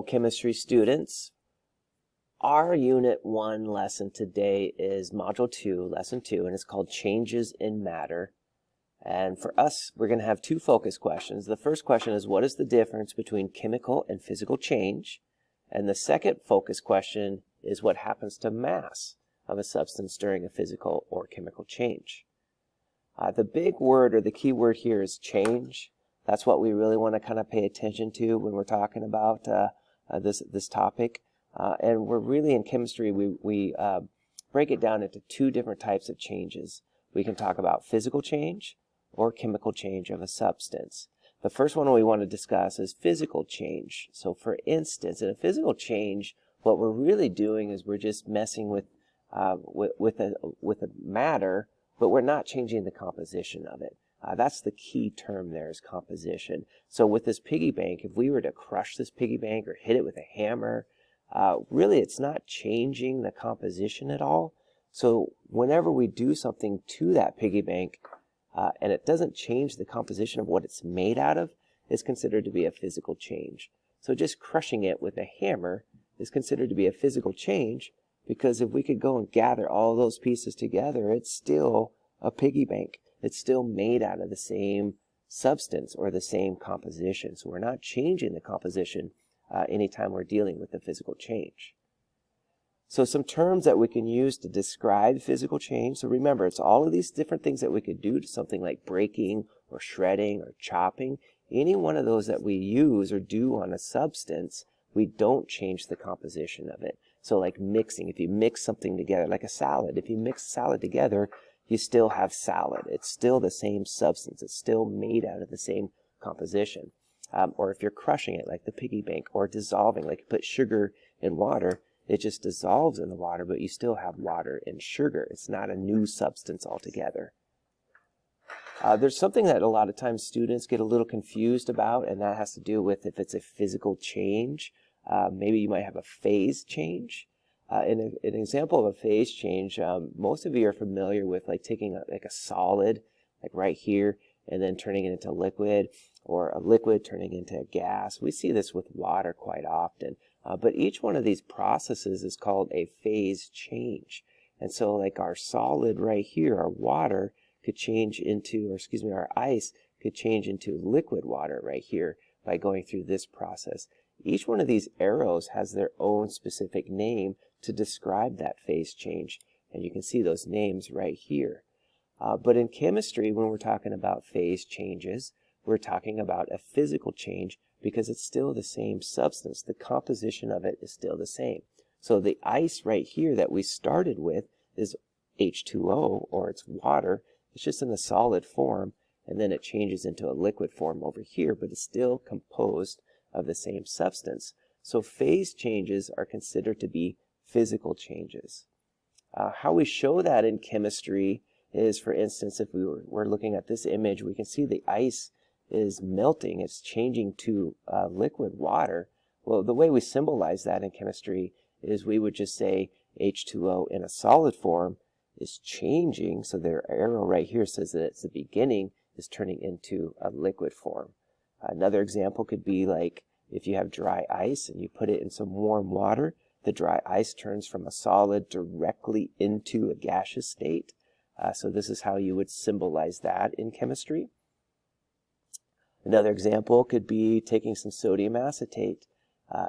Hello, chemistry students. Our Unit 1 lesson today is Module 2, Lesson 2, and it's called Changes in Matter. And for us, we're going to have two focus questions. The first question is, what is the difference between chemical and physical change? And the second focus question is, what happens to mass of a substance during a physical or chemical change? The big word or the key word here is change. That's what we really want to kind of pay attention to when we're talking about this topic. And we're really in chemistry, we break it down into two different types of changes. We can talk about physical change or chemical change of a substance. The first one we want to discuss is physical change. So for instance, in a physical change, what we're really doing is we're just messing with a matter, but we're not changing the composition of it. That's the key term there, is composition. So with this piggy bank, if we were to crush this piggy bank or hit it with a hammer, really it's not changing the composition at all. So whenever we do something to that piggy bank and it doesn't change the composition of what it's made out of, it's considered to be a physical change. So just crushing it with a hammer is considered to be a physical change, because if we could go and gather all those pieces together, it's still a piggy bank. It's still made out of the same substance or the same composition. So we're not changing the composition anytime we're dealing with the physical change. So some terms that we can use to describe physical change. So remember, it's all of these different things that we could do to something like breaking or shredding or chopping. Any one of those that we use or do on a substance, we don't change the composition of it. So like mixing, if you mix something together, like a salad, if you mix salad together, you still have salad. It's still the same substance. It's still made out of the same composition. Or if you're crushing it, like the piggy bank, or dissolving, like you put sugar in water, it just dissolves in the water, but you still have water and sugar. It's not a new substance altogether. There's something that a lot of times students get a little confused about, and that has to do with if it's a physical change. Maybe you might have a phase change. An example of a phase change, most of you are familiar with like taking a solid, like right here, and then turning it into liquid, or a liquid turning into a gas. We see this with water quite often. But each one of these processes is called a phase change. And so like our solid right here, our water could change into, or excuse me, our ice could change into liquid water right here by going through this process. Each one of these arrows has their own specific name to describe that phase change. And you can see those names right here. But in chemistry, when we're talking about phase changes, we're talking about a physical change because it's still the same substance. The composition of it is still the same. So the ice right here that we started with is H2O, or it's water. It's just in a solid form, and then it changes into a liquid form over here, but it's still composed of the same substance. So phase changes are considered to be physical changes. How we show that in chemistry is, for instance, if we're looking at this image, we can see the ice is melting. It's changing to liquid water. Well, the way we symbolize that in chemistry is we would just say H2O in a solid form is changing. So their arrow right here says that it's the beginning, is turning into a liquid form. Another example could be like if you have dry ice and you put it in some warm water, the dry ice turns from a solid directly into a gaseous state. So this is how you would symbolize that in chemistry. Another example could be taking some sodium acetate.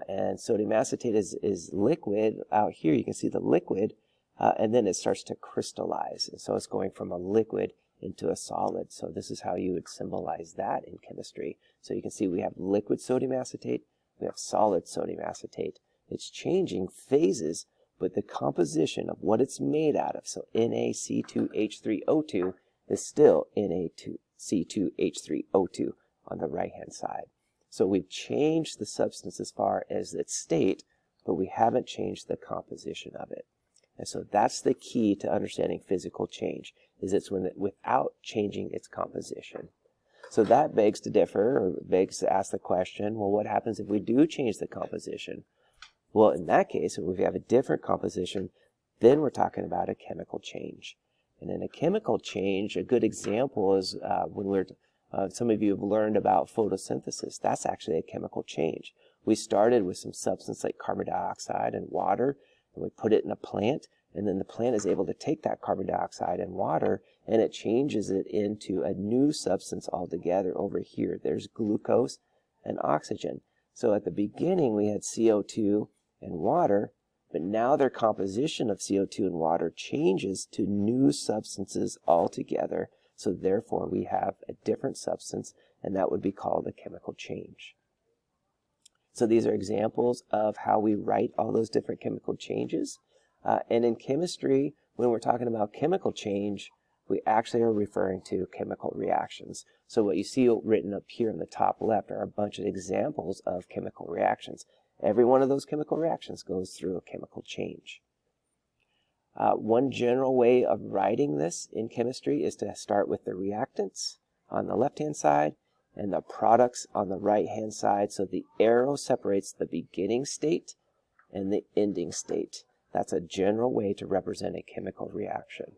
And sodium acetate is liquid. Out here you can see the liquid, and then it starts to crystallize. And so it's going from a liquid into a solid. So this is how you would symbolize that in chemistry. So you can see we have liquid sodium acetate, we have solid sodium acetate. It's changing phases, but the composition of what it's made out of, so NaC2H3O2, is still Na2C2H3O2 on the right-hand side. So we've changed the substance as far as its state, but we haven't changed the composition of it. And so that's the key to understanding physical change, is it's without changing its composition. So that begs to differ, or begs to ask the question, well, what happens if we do change the composition? Well, in that case, if we have a different composition, then we're talking about a chemical change. And in a chemical change, a good example is when some of you have learned about photosynthesis. That's actually a chemical change. We started with some substance like carbon dioxide and water, and we put it in a plant, and then the plant is able to take that carbon dioxide and water, and it changes it into a new substance altogether. Over here, there's glucose and oxygen. So at the beginning, we had CO2 and water, but now their composition of CO2 and water changes to new substances altogether. So therefore, we have a different substance, and that would be called a chemical change. So these are examples of how we write all those different chemical changes. And in chemistry, when we're talking about chemical change, we actually are referring to chemical reactions. So what you see written up here in the top left are a bunch of examples of chemical reactions. Every one of those chemical reactions goes through a chemical change. One general way of writing this in chemistry is to start with the reactants on the left-hand side and the products on the right-hand side. So the arrow separates the beginning state and the ending state. That's a general way to represent a chemical reaction.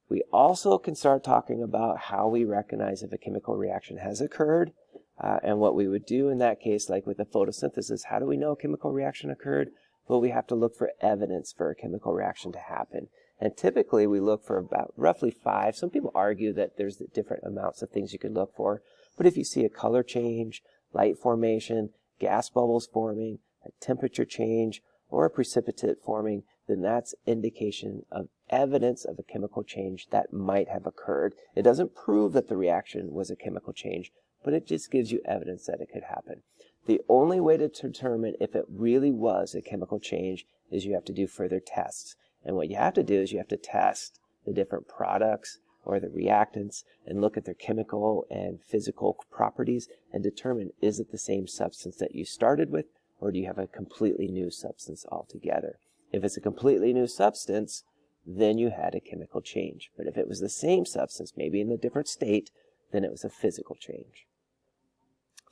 We also can start talking about how we recognize if a chemical reaction has occurred. And what we would do in that case, like with the photosynthesis, how do we know a chemical reaction occurred? Well, we have to look for evidence for a chemical reaction to happen. And typically we look for about roughly 5. Some people argue that there's different amounts of things you could look for. But if you see a color change, light formation, gas bubbles forming, a temperature change, or a precipitate forming, then that's indication of evidence of a chemical change that might have occurred. It doesn't prove that the reaction was a chemical change, but it just gives you evidence that it could happen. The only way to determine if it really was a chemical change is you have to do further tests. And what you have to do is you have to test the different products or the reactants and look at their chemical and physical properties and determine, is it the same substance that you started with, or do you have a completely new substance altogether? If it's a completely new substance, then you had a chemical change. But if it was the same substance, maybe in a different state, then it was a physical change.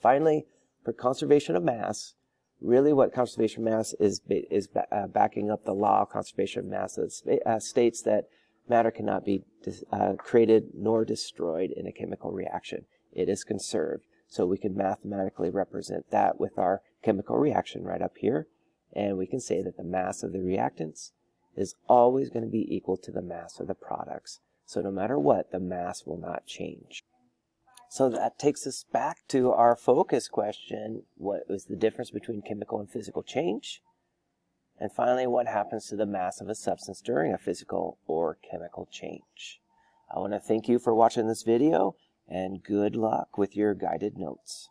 Finally, for conservation of mass, really what conservation of mass is backing up the law of conservation of mass that states that matter cannot be created nor destroyed in a chemical reaction. It is conserved. So we can mathematically represent that with our chemical reaction right up here. And we can say that the mass of the reactants is always going to be equal to the mass of the products. So no matter what, the mass will not change. So that takes us back to our focus question. What was the difference between chemical and physical change? And finally, what happens to the mass of a substance during a physical or chemical change? I want to thank you for watching this video, and good luck with your guided notes.